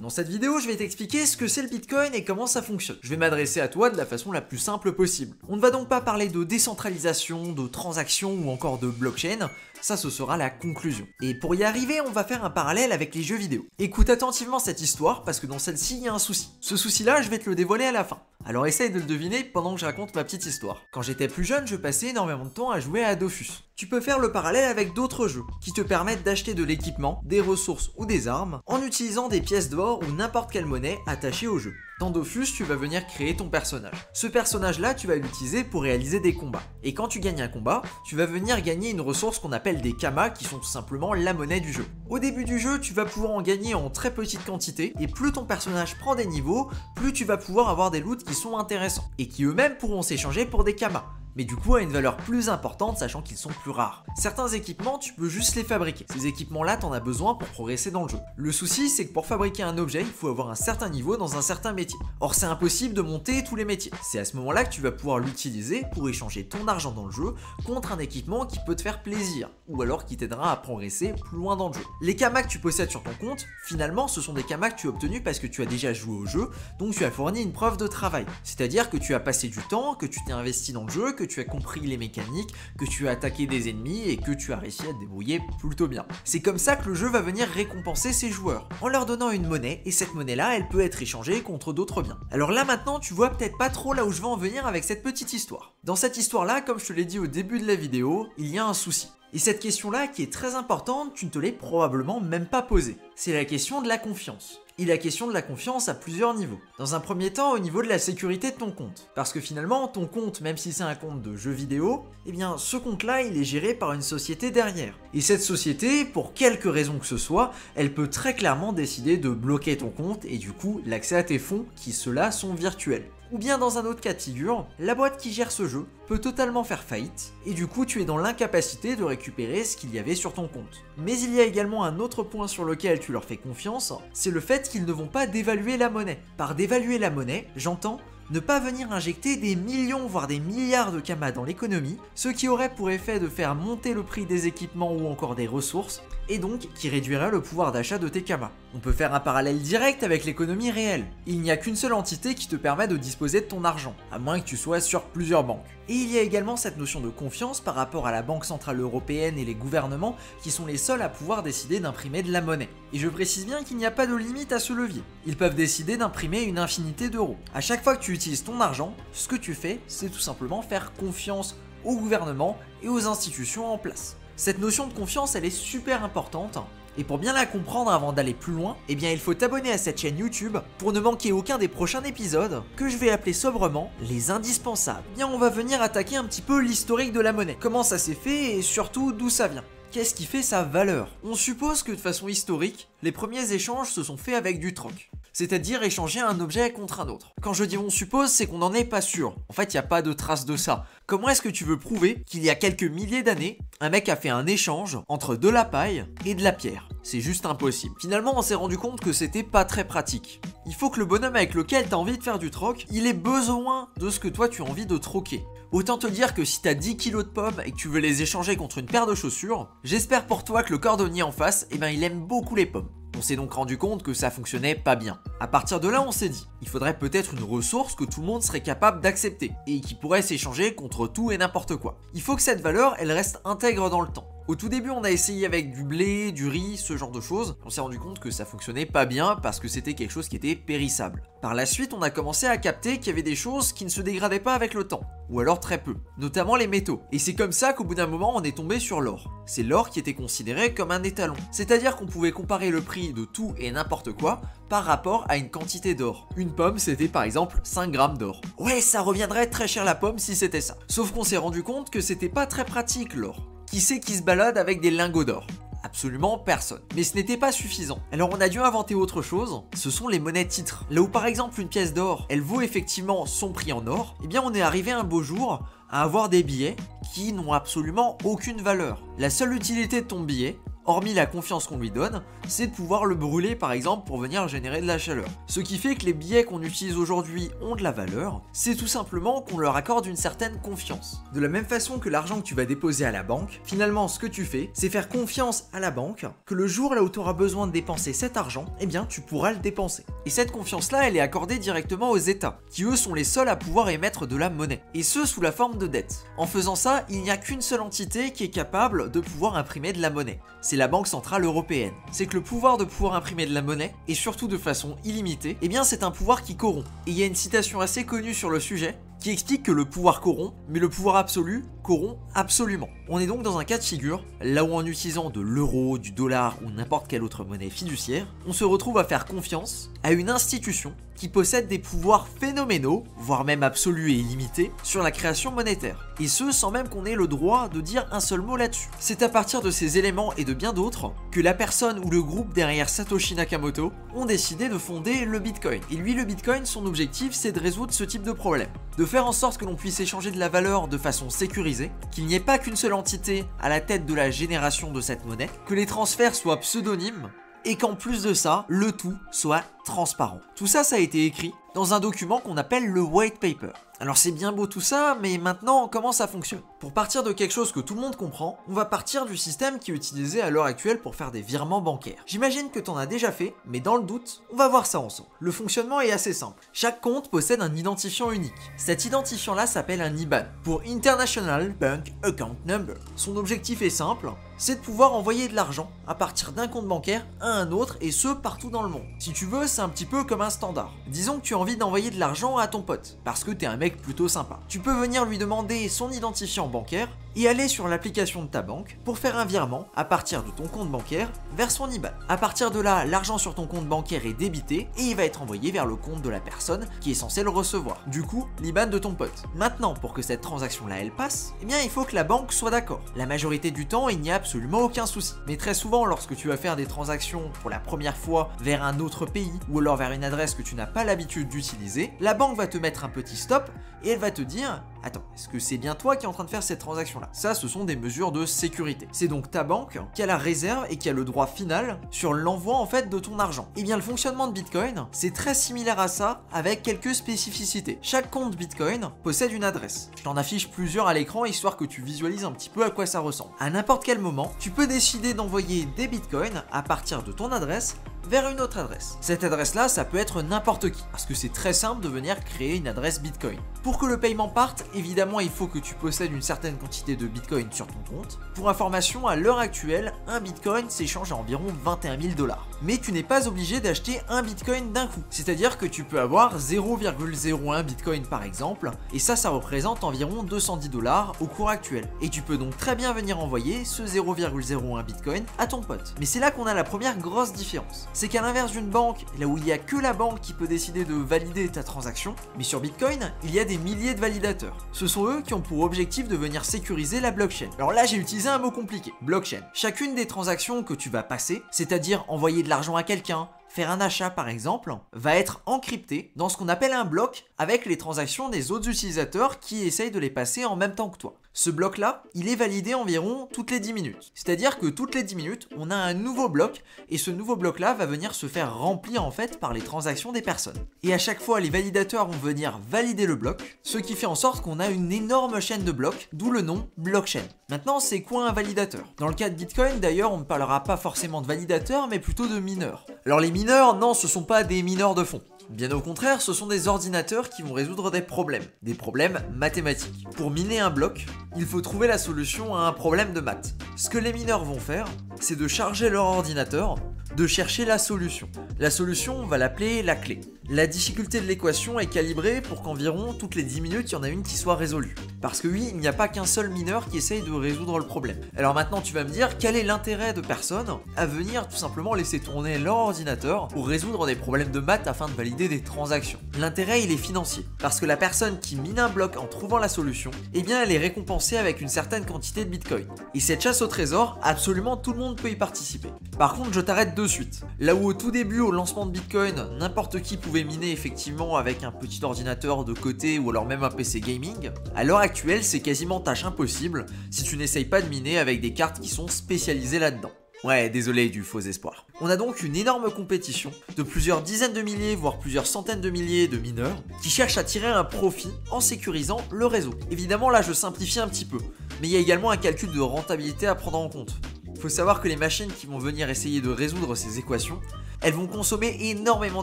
Dans cette vidéo, je vais t'expliquer ce que c'est le Bitcoin et comment ça fonctionne. Je vais m'adresser à toi de la façon la plus simple possible. On ne va donc pas parler de décentralisation, de transactions ou encore de blockchain, ça ce sera la conclusion. Et pour y arriver, on va faire un parallèle avec les jeux vidéo. Écoute attentivement cette histoire parce que dans celle-ci, il y a un souci. Ce souci-là, je vais te le dévoiler à la fin. Alors essaye de le deviner pendant que je raconte ma petite histoire. Quand j'étais plus jeune, je passais énormément de temps à jouer à Dofus. Tu peux faire le parallèle avec d'autres jeux qui te permettent d'acheter de l'équipement, des ressources ou des armes en utilisant des pièces d'or ou n'importe quelle monnaie attachée au jeu. Dans Dofus, tu vas venir créer ton personnage. Ce personnage-là, tu vas l'utiliser pour réaliser des combats. Et quand tu gagnes un combat, tu vas venir gagner une ressource qu'on appelle des kamas qui sont tout simplement la monnaie du jeu. Au début du jeu, tu vas pouvoir en gagner en très petite quantité et plus ton personnage prend des niveaux, plus tu vas pouvoir avoir des loots qui sont intéressants et qui eux-mêmes pourront s'échanger pour des kamas. Mais du coup à une valeur plus importante sachant qu'ils sont plus rares. Certains équipements, tu peux juste les fabriquer. Ces équipements-là, t'en as besoin pour progresser dans le jeu. Le souci, c'est que pour fabriquer un objet, il faut avoir un certain niveau dans un certain métier. Or, c'est impossible de monter tous les métiers. C'est à ce moment-là que tu vas pouvoir l'utiliser pour échanger ton argent dans le jeu contre un équipement qui peut te faire plaisir, ou alors qui t'aidera à progresser plus loin dans le jeu. Les kamas que tu possèdes sur ton compte, finalement, ce sont des kamas que tu as obtenus parce que tu as déjà joué au jeu, donc tu as fourni une preuve de travail. C'est-à-dire que tu as passé du temps, que tu t'es investi dans le jeu, que tu as compris les mécaniques, que tu as attaqué des ennemis et que tu as réussi à te débrouiller plutôt bien. C'est comme ça que le jeu va venir récompenser ses joueurs, en leur donnant une monnaie, et cette monnaie-là, elle peut être échangée contre d'autres biens. Alors là maintenant, tu vois peut-être pas trop là où je veux en venir avec cette petite histoire. Dans cette histoire-là, comme je te l'ai dit au début de la vidéo, il y a un souci. Et cette question-là, qui est très importante, tu ne te l'es probablement même pas posée. C'est la question de la confiance. Et la question de la confiance à plusieurs niveaux. Dans un premier temps, au niveau de la sécurité de ton compte. Parce que finalement, ton compte, même si c'est un compte de jeux vidéo, eh bien ce compte-là, il est géré par une société derrière. Et cette société, pour quelque raison que ce soit, elle peut très clairement décider de bloquer ton compte et du coup, l'accès à tes fonds, qui ceux-là sont virtuels. Ou bien dans un autre cas de figure, la boîte qui gère ce jeu peut totalement faire faillite, et du coup tu es dans l'incapacité de récupérer ce qu'il y avait sur ton compte. Mais il y a également un autre point sur lequel tu leur fais confiance, c'est le fait qu'ils ne vont pas dévaluer la monnaie. Par dévaluer la monnaie, j'entends ne pas venir injecter des millions voire des milliards de kamas dans l'économie, ce qui aurait pour effet de faire monter le prix des équipements ou encore des ressources, et donc qui réduirait le pouvoir d'achat de tes kamas. On peut faire un parallèle direct avec l'économie réelle. Il n'y a qu'une seule entité qui te permet de disposer de ton argent, à moins que tu sois sur plusieurs banques. Et il y a également cette notion de confiance par rapport à la Banque Centrale Européenne et les gouvernements qui sont les seuls à pouvoir décider d'imprimer de la monnaie. Et je précise bien qu'il n'y a pas de limite à ce levier. Ils peuvent décider d'imprimer une infinité d'euros. À chaque fois que tu utilises ton argent, ce que tu fais, c'est tout simplement faire confiance au gouvernement et aux institutions en place. Cette notion de confiance, elle est super importante. Et pour bien la comprendre avant d'aller plus loin, eh bien il faut t'abonner à cette chaîne YouTube pour ne manquer aucun des prochains épisodes que je vais appeler sobrement les indispensables. Eh bien on va venir attaquer un petit peu l'historique de la monnaie. Comment ça s'est fait et surtout d'où ça vient. Qu'est-ce qui fait sa valeur? On suppose que de façon historique, les premiers échanges se sont faits avec du troc. C'est-à-dire échanger un objet contre un autre. Quand je dis on suppose, c'est qu'on n'en est pas sûr. En fait, il n'y a pas de trace de ça. Comment est-ce que tu veux prouver qu'il y a quelques milliers d'années, un mec a fait un échange entre de la paille et de la pierre? C'est juste impossible. Finalement, on s'est rendu compte que c'était pas très pratique. Il faut que le bonhomme avec lequel tu as envie de faire du troc, il ait besoin de ce que toi tu as envie de troquer. Autant te dire que si t'as 10 kilos de pommes et que tu veux les échanger contre une paire de chaussures, j'espère pour toi que le cordonnier en face, eh ben il aime beaucoup les pommes. On s'est donc rendu compte que ça fonctionnait pas bien. À partir de là, on s'est dit, il faudrait peut-être une ressource que tout le monde serait capable d'accepter et qui pourrait s'échanger contre tout et n'importe quoi. Il faut que cette valeur, elle reste intègre dans le temps. Au tout début, on a essayé avec du blé, du riz, ce genre de choses. On s'est rendu compte que ça fonctionnait pas bien parce que c'était quelque chose qui était périssable. Par la suite, on a commencé à capter qu'il y avait des choses qui ne se dégradaient pas avec le temps, ou alors très peu, notamment les métaux. Et c'est comme ça qu'au bout d'un moment, on est tombé sur l'or. C'est l'or qui était considéré comme un étalon. C'est-à-dire qu'on pouvait comparer le prix de tout et n'importe quoi par rapport à une quantité d'or. Une pomme, c'était par exemple 5 grammes d'or. Ouais, ça reviendrait très cher la pomme si c'était ça. Sauf qu'on s'est rendu compte que c'était pas très pratique l'or. Qui c'est qui se balade avec des lingots d'or? Absolument personne. Mais ce n'était pas suffisant. Alors on a dû inventer autre chose, ce sont les monnaies titres. Là où par exemple une pièce d'or, elle vaut effectivement son prix en or, eh bien on est arrivé un beau jour à avoir des billets qui n'ont absolument aucune valeur. La seule utilité de ton billet, hormis la confiance qu'on lui donne, c'est de pouvoir le brûler par exemple pour venir générer de la chaleur. Ce qui fait que les billets qu'on utilise aujourd'hui ont de la valeur, c'est tout simplement qu'on leur accorde une certaine confiance. De la même façon que l'argent que tu vas déposer à la banque, finalement ce que tu fais, c'est faire confiance à la banque que le jour là où tu auras besoin de dépenser cet argent, eh bien tu pourras le dépenser. Et cette confiance-là, elle est accordée directement aux États, qui eux sont les seuls à pouvoir émettre de la monnaie, et ce sous la forme de dette. En faisant ça, il n'y a qu'une seule entité qui est capable de pouvoir imprimer de la monnaie. C'est la Banque Centrale Européenne. C'est que le pouvoir de pouvoir imprimer de la monnaie, et surtout de façon illimitée, eh bien c'est un pouvoir qui corrompt. Et il y a une citation assez connue sur le sujet, qui explique que le pouvoir corrompt, mais le pouvoir absolu corrompt absolument. On est donc dans un cas de figure, là où en utilisant de l'euro, du dollar ou n'importe quelle autre monnaie fiduciaire, on se retrouve à faire confiance à une institution qui possède des pouvoirs phénoménaux, voire même absolus et illimités, sur la création monétaire. Et ce, sans même qu'on ait le droit de dire un seul mot là-dessus. C'est à partir de ces éléments et de bien d'autres que la personne ou le groupe derrière Satoshi Nakamoto ont décidé de fonder le Bitcoin. Et lui, le Bitcoin, son objectif, c'est de résoudre ce type de problème. De faire en sorte que l'on puisse échanger de la valeur de façon sécurisée, qu'il n'y ait pas qu'une seule entité à la tête de la génération de cette monnaie, que les transferts soient pseudonymes, et qu'en plus de ça, le tout soit transparent. Tout ça, ça a été écrit dans un document qu'on appelle le white paper. Alors c'est bien beau tout ça, mais maintenant comment ça fonctionne? Pour partir de quelque chose que tout le monde comprend, on va partir du système qui est utilisé à l'heure actuelle pour faire des virements bancaires. J'imagine que t'en as déjà fait, mais dans le doute, on va voir ça ensemble. Le fonctionnement est assez simple. Chaque compte possède un identifiant unique. Cet identifiant-là s'appelle un IBAN, pour International Bank Account Number. Son objectif est simple, c'est de pouvoir envoyer de l'argent à partir d'un compte bancaire à un autre, et ce partout dans le monde. Si tu veux, c'est un petit peu comme un standard. Disons que tu as envie d'envoyer de l'argent à ton pote, parce que t'es un mec plutôt sympa. Tu peux venir lui demander son identifiant bancaire et aller sur l'application de ta banque pour faire un virement à partir de ton compte bancaire vers son IBAN. À partir de là, l'argent sur ton compte bancaire est débité et il va être envoyé vers le compte de la personne qui est censée le recevoir. Du coup, l'IBAN de ton pote. Maintenant, pour que cette transaction-là elle passe, eh bien il faut que la banque soit d'accord. La majorité du temps, il n'y a absolument aucun souci. Mais très souvent, lorsque tu vas faire des transactions pour la première fois vers un autre pays ou alors vers une adresse que tu n'as pas l'habitude d'utiliser, la banque va te mettre un petit stop et elle va te dire: attends, est-ce que c'est bien toi qui es en train de faire cette transaction-là? Ça, ce sont des mesures de sécurité. C'est donc ta banque qui a la réserve et qui a le droit final sur l'envoi en fait de ton argent. Et bien le fonctionnement de Bitcoin, c'est très similaire à ça avec quelques spécificités. Chaque compte Bitcoin possède une adresse. Je t'en affiche plusieurs à l'écran histoire que tu visualises un petit peu à quoi ça ressemble. À n'importe quel moment, tu peux décider d'envoyer des Bitcoins à partir de ton adresse vers une autre adresse. Cette adresse-là, ça peut être n'importe qui, parce que c'est très simple de venir créer une adresse Bitcoin. Pour que le paiement parte, évidemment, il faut que tu possèdes une certaine quantité de Bitcoin sur ton compte. Pour information, à l'heure actuelle, un Bitcoin s'échange à environ 21 000 $. Mais tu n'es pas obligé d'acheter un Bitcoin d'un coup. C'est-à-dire que tu peux avoir 0,01 Bitcoin par exemple, et ça représente environ 210 $ au cours actuel. Et tu peux donc très bien venir envoyer ce 0,01 Bitcoin à ton pote. Mais c'est là qu'on a la première grosse différence. C'est qu'à l'inverse d'une banque, là où il n'y a que la banque qui peut décider de valider ta transaction, mais sur Bitcoin, il y a des milliers de validateurs. Ce sont eux qui ont pour objectif de venir sécuriser la blockchain. Alors là, j'ai utilisé un mot compliqué, blockchain. Chacune des transactions que tu vas passer, c'est-à-dire envoyer de l'argent à quelqu'un, faire un achat par exemple, va être encrypté dans ce qu'on appelle un bloc avec les transactions des autres utilisateurs qui essayent de les passer en même temps que toi. Ce bloc-là, il est validé environ toutes les 10 minutes. C'est-à-dire que toutes les 10 minutes, on a un nouveau bloc et ce nouveau bloc-là va venir se faire remplir en fait par les transactions des personnes. Et à chaque fois, les validateurs vont venir valider le bloc, ce qui fait en sorte qu'on a une énorme chaîne de blocs, d'où le nom blockchain. Maintenant, c'est quoi un validateur? Dans le cas de Bitcoin, d'ailleurs, on ne parlera pas forcément de validateurs, mais plutôt de mineurs. Alors les mineurs, non, ce sont pas des mineurs de fond. Bien au contraire, ce sont des ordinateurs qui vont résoudre des problèmes mathématiques. Pour miner un bloc, il faut trouver la solution à un problème de maths. Ce que les mineurs vont faire, c'est de charger leur ordinateur, de chercher la solution. La solution, on va l'appeler la clé. La difficulté de l'équation est calibrée pour qu'environ toutes les 10 minutes, il y en a une qui soit résolue. Parce que oui, il n'y a pas qu'un seul mineur qui essaye de résoudre le problème. Alors maintenant, tu vas me dire, quel est l'intérêt de personnes à venir tout simplement laisser tourner leur ordinateur pour résoudre des problèmes de maths afin de valider des transactions? L'intérêt, il est financier. Parce que la personne qui mine un bloc en trouvant la solution, eh bien, elle est récompensée avec une certaine quantité de Bitcoin. Et cette chasse au trésor, absolument tout le monde peut y participer. Par contre, je t'arrête de suite. Là où au tout début, au lancement de Bitcoin, n'importe qui pouvait miner effectivement avec un petit ordinateur de côté ou alors même un PC gaming, à l'heure actuelle, c'est quasiment tâche impossible si tu n'essayes pas de miner avec des cartes qui sont spécialisées là-dedans. Ouais, désolé du faux espoir. On a donc une énorme compétition de plusieurs dizaines de milliers, voire plusieurs centaines de milliers de mineurs qui cherchent à tirer un profit en sécurisant le réseau. Évidemment, là je simplifie un petit peu, mais il y a également un calcul de rentabilité à prendre en compte. Il faut savoir que les machines qui vont venir essayer de résoudre ces équations, elles vont consommer énormément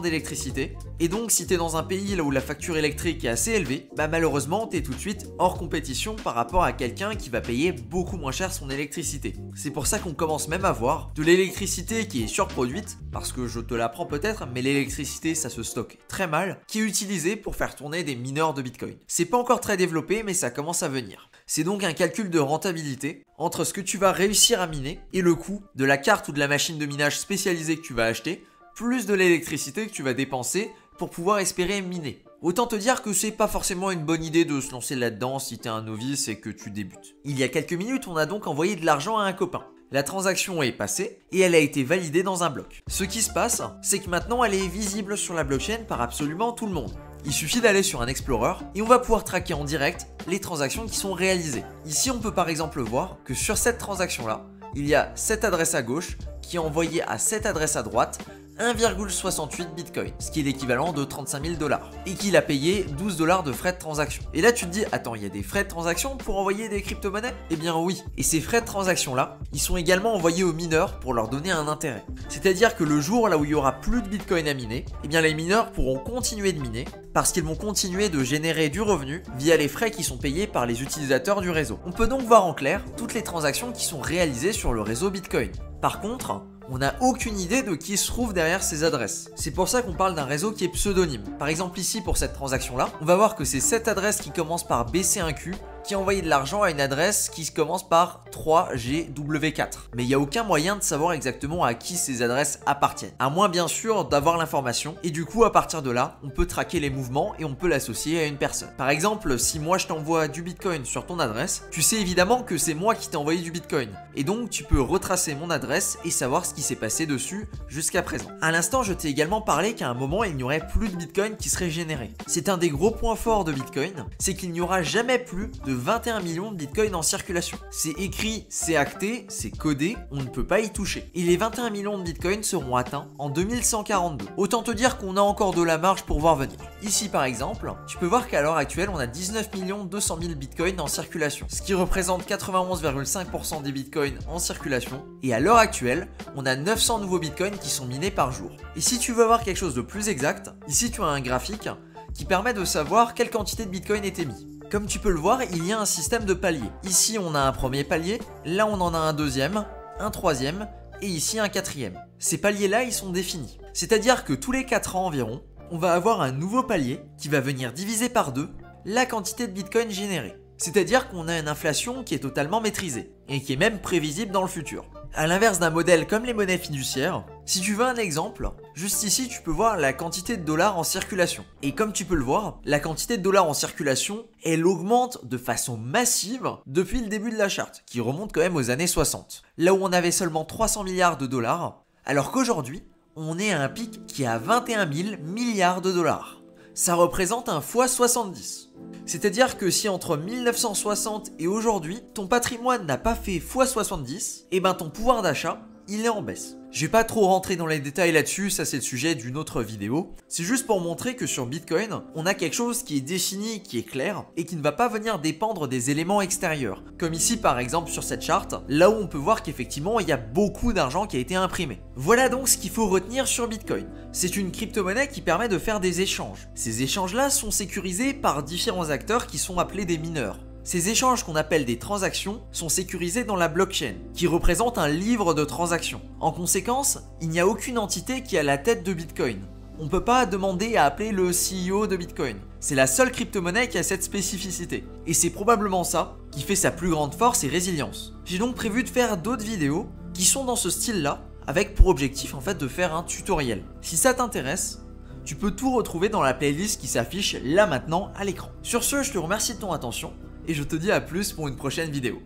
d'électricité, et donc si t'es dans un pays là où la facture électrique est assez élevée, bah malheureusement t'es tout de suite hors compétition par rapport à quelqu'un qui va payer beaucoup moins cher son électricité. C'est pour ça qu'on commence même à voir de l'électricité qui est surproduite, parce que je te l'apprends peut-être, mais l'électricité ça se stocke très mal, qui est utilisée pour faire tourner des mineurs de Bitcoin. C'est pas encore très développé, mais ça commence à venir. C'est donc un calcul de rentabilité entre ce que tu vas réussir à miner et le coût de la carte ou de la machine de minage spécialisée que tu vas acheter, plus de l'électricité que tu vas dépenser pour pouvoir espérer miner. Autant te dire que c'est pas forcément une bonne idée de se lancer là-dedans si t'es un novice et que tu débutes. Il y a quelques minutes, on a donc envoyé de l'argent à un copain. La transaction est passée et elle a été validée dans un bloc. Ce qui se passe, c'est que maintenant elle est visible sur la blockchain par absolument tout le monde. Il suffit d'aller sur un Explorer et on va pouvoir traquer en direct les transactions qui sont réalisées. Ici, on peut par exemple voir que sur cette transaction-là, il y a cette adresse à gauche qui est envoyée à cette adresse à droite 1,68 Bitcoin, ce qui est l'équivalent de 35 000 $, et qu'il a payé 12 $ de frais de transaction. Et là tu te dis, attends, il y a des frais de transaction pour envoyer des crypto-monnaies? Eh bien oui, et ces frais de transaction là, ils sont également envoyés aux mineurs pour leur donner un intérêt. C'est-à-dire que le jour là où il y aura plus de Bitcoin à miner, eh bien les mineurs pourront continuer de miner, parce qu'ils vont continuer de générer du revenu via les frais qui sont payés par les utilisateurs du réseau. On peut donc voir en clair toutes les transactions qui sont réalisées sur le réseau Bitcoin. Par contre, on n'a aucune idée de qui se trouve derrière ces adresses. C'est pour ça qu'on parle d'un réseau qui est pseudonyme. Par exemple ici pour cette transaction là, on va voir que c'est cette adresse qui commence par BC1Q qui a envoyé de l'argent à une adresse qui commence par 3GW4. Mais il n'y a aucun moyen de savoir exactement à qui ces adresses appartiennent. À moins bien sûr d'avoir l'information, et du coup à partir de là, on peut traquer les mouvements et on peut l'associer à une personne. Par exemple, si moi je t'envoie du Bitcoin sur ton adresse, tu sais évidemment que c'est moi qui t'ai envoyé du Bitcoin. Et donc tu peux retracer mon adresse et savoir ce qui s'est passé dessus jusqu'à présent. À l'instant, je t'ai également parlé qu'à un moment, il n'y aurait plus de Bitcoin qui serait généré. C'est un des gros points forts de Bitcoin, c'est qu'il n'y aura jamais plus de 21 millions de Bitcoin en circulation. C'est écrit, c'est acté, c'est codé, on ne peut pas y toucher. Et les 21 millions de Bitcoin seront atteints en 2142. Autant te dire qu'on a encore de la marge pour voir venir. Ici par exemple, tu peux voir qu'à l'heure actuelle, on a 19 200 000 Bitcoin en circulation, ce qui représente 91,5% des Bitcoins en circulation. Et à l'heure actuelle, on a 900 nouveaux Bitcoins qui sont minés par jour. Et si tu veux voir quelque chose de plus exact, ici tu as un graphique qui permet de savoir quelle quantité de Bitcoin est émise. Comme tu peux le voir, il y a un système de paliers. Ici, on a un premier palier, là on en a un deuxième, un troisième et ici un quatrième. Ces paliers-là, ils sont définis. C'est-à-dire que tous les 4 ans environ, on va avoir un nouveau palier qui va venir diviser par 2 la quantité de Bitcoin générée. C'est-à-dire qu'on a une inflation qui est totalement maîtrisée et qui est même prévisible dans le futur. À l'inverse d'un modèle comme les monnaies fiduciaires, si tu veux un exemple, juste ici tu peux voir la quantité de dollars en circulation. Et comme tu peux le voir, la quantité de dollars en circulation, elle augmente de façon massive depuis le début de la charte, qui remonte quand même aux années 60. Là où on avait seulement 300 milliards de dollars, alors qu'aujourd'hui, on est à un pic qui est à 21 000 milliards de dollars. Ça représente un x70. C'est-à-dire que si entre 1960 et aujourd'hui, ton patrimoine n'a pas fait x70, et ben ton pouvoir d'achat, il est en baisse. Je vais pas trop rentrer dans les détails là-dessus, ça c'est le sujet d'une autre vidéo. C'est juste pour montrer que sur Bitcoin, on a quelque chose qui est défini, qui est clair, et qui ne va pas venir dépendre des éléments extérieurs. Comme ici par exemple sur cette charte, là où on peut voir qu'effectivement il y a beaucoup d'argent qui a été imprimé. Voilà donc ce qu'il faut retenir sur Bitcoin. C'est une crypto-monnaie qui permet de faire des échanges. Ces échanges-là sont sécurisés par différents acteurs qui sont appelés des mineurs. Ces échanges qu'on appelle des transactions sont sécurisés dans la blockchain, qui représente un livre de transactions. En conséquence, il n'y a aucune entité qui a la tête de Bitcoin. On ne peut pas demander à appeler le CEO de Bitcoin. C'est la seule crypto-monnaie qui a cette spécificité. Et c'est probablement ça qui fait sa plus grande force et résilience. J'ai donc prévu de faire d'autres vidéos qui sont dans ce style-là, avec pour objectif en fait de faire un tutoriel. Si ça t'intéresse, tu peux tout retrouver dans la playlist qui s'affiche là maintenant à l'écran. Sur ce, je te remercie de ton attention et je te dis à plus pour une prochaine vidéo.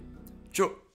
Ciao!